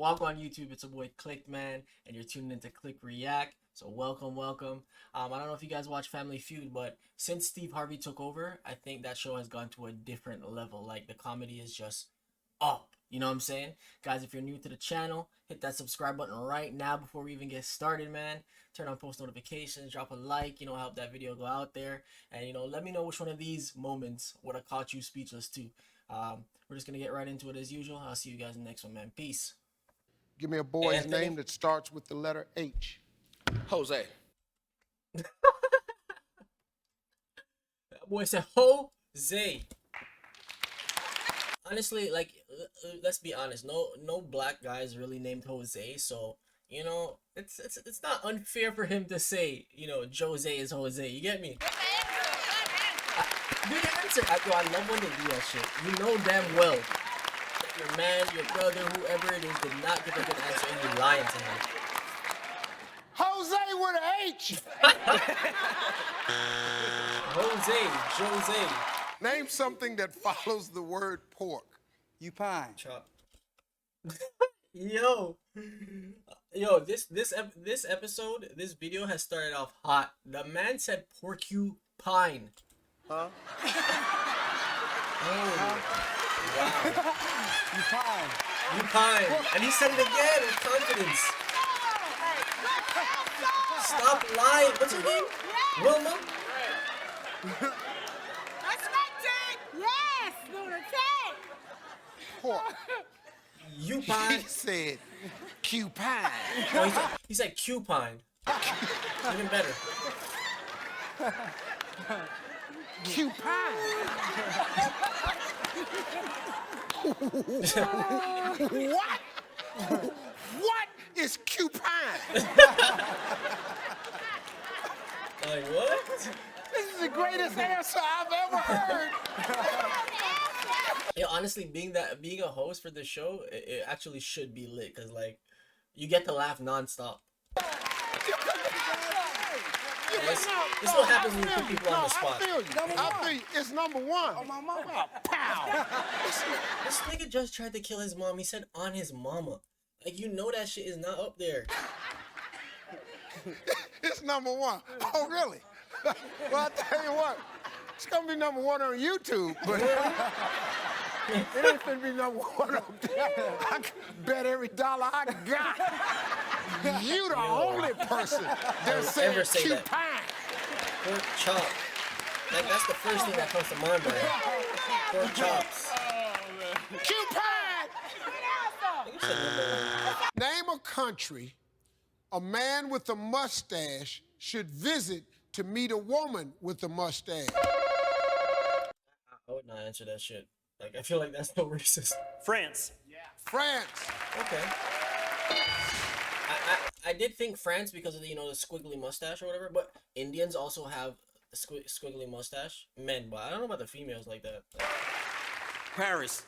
Walk on YouTube. It's a boy Click Man, and you're tuning into Click React. So welcome, welcome. I don't know if you guys watch Family Feud, but since Steve Harvey took over, I think that show has gone to a different level. Like the comedy is just up. You know what I'm saying? Guys, if you're new to the channel, hit that subscribe button right now before we even get started, man. Turn on post notifications, drop a like, help that video go out there. And, let me know which one of these moments would have caught you speechless too. We're just going to get right into it as usual. I'll see you guys in the next one, man. Peace. Give me a boy's Anthony? name that starts with the letter H. Jose. That boy said Jose. Honestly, like, let's be honest. No black guy is really named Jose, so it's not unfair for him to say, Jose is Jose. You get me? Do the answer. I love when they do that shit. You know damn well that your man, your brother, whoever it is, did not give a good answer, and you lying to him. Jose with an H. Jose. Name something that follows the word pork. You pine. Chop. Yo, this episode, this video has started off hot. The man said porcupine. Huh? Oh, wow. You pine. You pine. And he said it again with confidence. Stop lying. What's her name? Wilma? That's my turn. Yes, lunatic. Pork. You He pine. said cupine. No, he said cupine. Even better. Cupine. What? What is cupine? Like what? This is the greatest answer I've ever heard. Yeah, honestly, being a host for the show, it actually should be lit, cause like you get to laugh nonstop. This is what happens when you put people on the spot. I feel you. It's number one. Oh, my mama. Pow. This nigga just tried to kill his mom. He said on his mama. Like, that shit is not up there. It's number one. Oh, really? Well, I tell you what, it's gonna be number one on YouTube, but it ain't gonna be number one up there. I can bet every dollar I got. You the only person that said ever say that. cupine. Pork chop. Like, that's the first thing that comes to mind, man. Pork chops. Cupine. You said number one. Name a country a man with a mustache should visit to meet a woman with a mustache. I would not answer that shit. Like, I feel like that's so racist. France. France. Okay. I did think France because of the squiggly mustache or whatever, but Indians also have a squiggly mustache. Men, but I don't know about the females like that. Paris.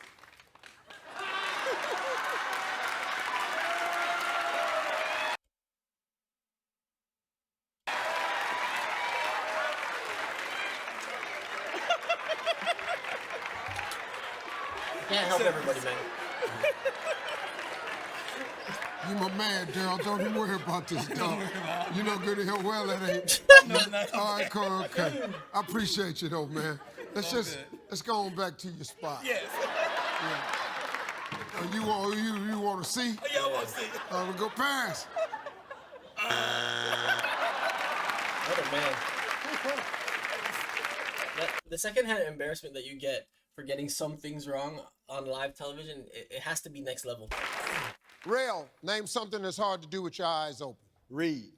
Can't help everybody, man. You my man, Daryl. Don't even worry about this, dog. You know good and hell well that ain't. All right, cool, okay. I appreciate you though, man. Let's go on back to your spot. Yes. You want to see? Yeah, I want to see. We'll go Paris. What a man. The secondhand embarrassment that you get for getting some things wrong on live television, it has to be next level. Rail, name something that's hard to do with your eyes open. Read.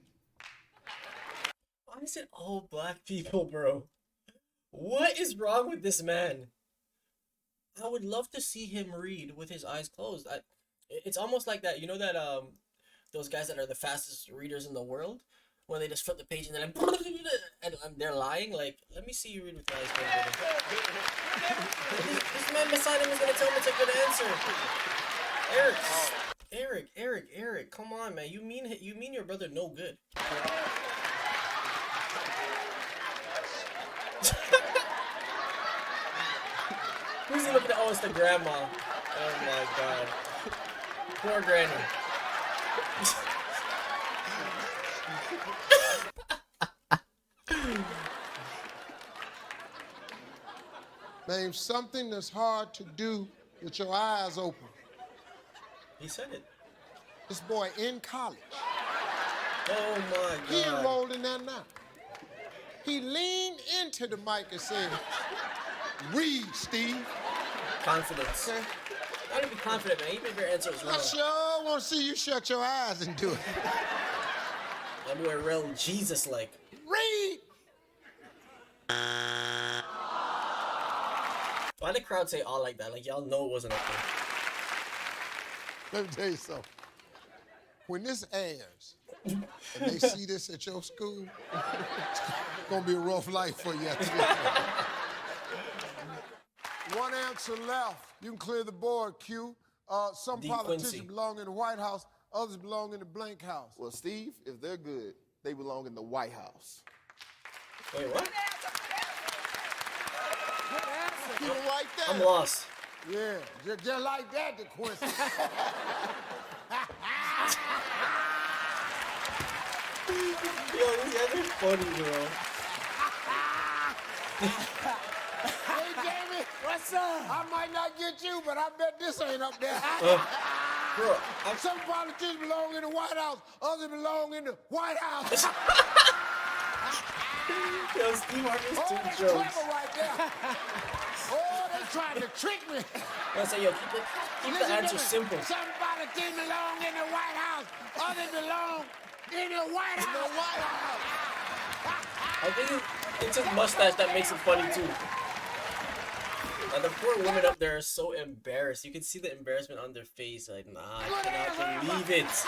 Why is it all black people, bro? What is wrong with this man? I would love to see him read with his eyes closed. It's almost like that, those guys that are the fastest readers in the world, when they just flip the page and then and they're lying. Like, let me see you read with your eyes closed. This man beside him is gonna tell him it's a good answer. Eric, come on, man. You mean your brother no good. Who's he looking at? Oh, it's the grandma. Oh my god. Poor granny. Name something that's hard to do with your eyes open. He said it. This boy in college. Oh my He God. enrolled in that now. He leaned into the mic and said, read, Steve. Confidence. Okay? Gotta be confident, man. Even if your answer is wrong. I sure want to see you shut your eyes and do it. I'm doing real Jesus-like. Read. Why the crowd say all like that? Like y'all know it wasn't up there. Let me tell you something. When this airs, and they see this at your school, it's gonna be a rough life for you after this. One answer left. You can clear the board, Q. Some D. politicians Quincy. belong in the White House, others belong in the blank house. Well, Steve, if they're good, they belong in the White House. Wait, what? Keep it right there. I'm lost. Yeah, just like that, the Quincy. Yo, these guys are funny, bro. Hey, Jamie. What's up? I might not get you, but I bet this ain't up there. Bro, Some politicians belong in the White House, others belong in the White House. yo, Steve Harvey's Oh, two that's jokes. clever right there. Oh, they trying to trick me. I say, yo, keep the Listen to answer me. simple. Some politicians belong in the White House, others belong in the White House. The White House. I think it's his mustache that makes it funny too. And the poor women up there are so embarrassed. You can see the embarrassment on their face. Like, nah, I cannot believe it. This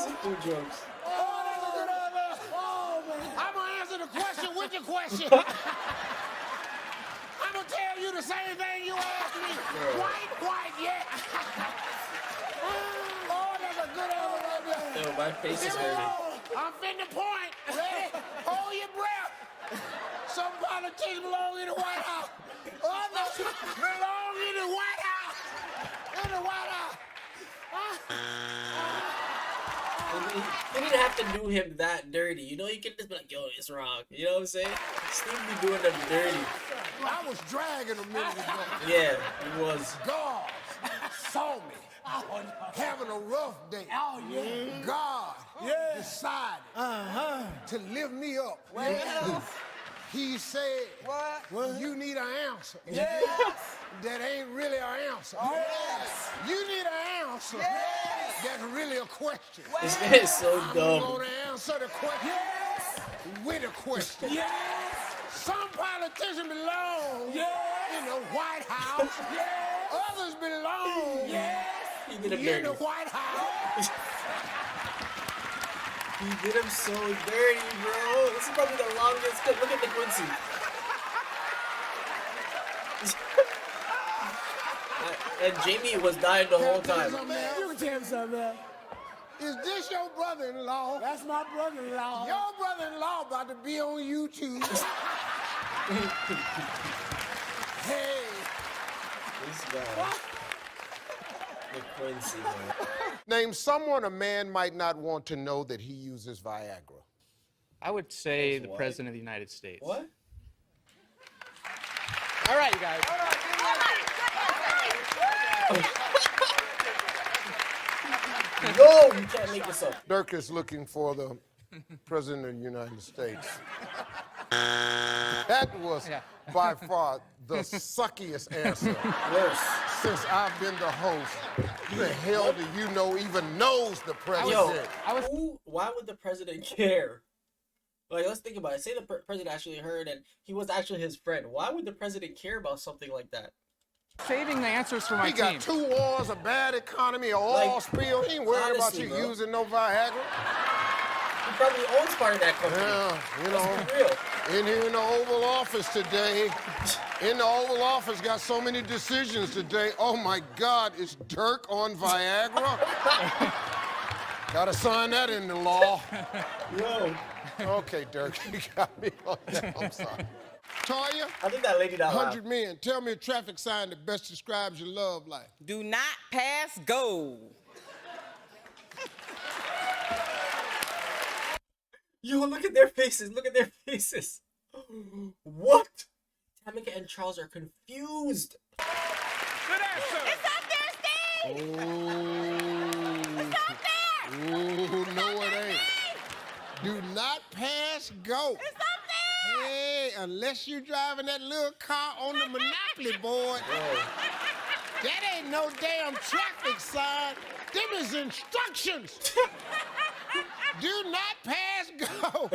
is two jokes. Oh, that's a good answer. Oh, man. I'm going to answer the question with the question. I'm going to tell you the same thing you asked me. White, yeah. Oh, that's a good answer right there. Yo, my face is Here we hurting. go. I'm finna point. Ready? Hold your breath. Some politicians belong in the White House. Others belong in the White House. In the White House. You didn't have to do him that dirty. You know, you can just be like, yo, it's wrong. You know what I'm saying? Steve be doing them dirty. I was dragging a minute ago. Yeah, he was. God saw me having a rough day. Oh, yeah. God decided to lift me up. He said, What? you need an answer. Yes. That ain't really an answer. Yes. You need an answer. Yes. That's really a question. This guy is so I'm dumb. gonna answer the question with a question. Yes. Some politicians belong Yes. in the White House. Yes. Others belong Yes. He did him in dirty. the White House. He did him so dirty, bro. This is probably the longest clip. Look at the Quincy. And Jamie was dying the whole time. You can tell me something, man. Is this your brother-in-law? That's my brother-in-law. Your brother-in-law about to be on YouTube. Hey. This guy. The Quincy, man. Name someone a man might not want to know that he uses Viagra. I would say the what? President of the United States. What? All right, you guys. No, you can't make this up. Dirk is looking for the President of the United States. That was by far the suckiest answer Worse. since I've been the host. Who the hell do you know even knows the president? Yo, why would the president care? Like, let's think about it. Say the president actually heard and he was actually his friend. Why would the president care about something like that? Saving the answers for my He team. got 2 wars, a bad economy, a oil spill. He ain't worried honestly, about you bro. using no Viagra. He probably owns part of that company. Yeah, you Let's be know, real. in here in the Oval Office today, in the Oval Office got so many decisions today. Oh my God, is Dirk on Viagra? Gotta sign that into law. Yo. Okay, Dirk, you got me on that. I'm sorry. Toya, I think that lady that laughed. 100 men. Tell me a traffic sign that best describes your love life. Do not pass go. Yo, look at their faces. Look at their faces. What? Tamika and Charles are confused. Good answer. It's up there, Steve. It's up there. Ooh, no, it ain't. Do not pass go. It's up there. Hey, unless you driving that little car on the Monopoly board. That ain't no damn traffic sign. Them is instructions. Do not pass go.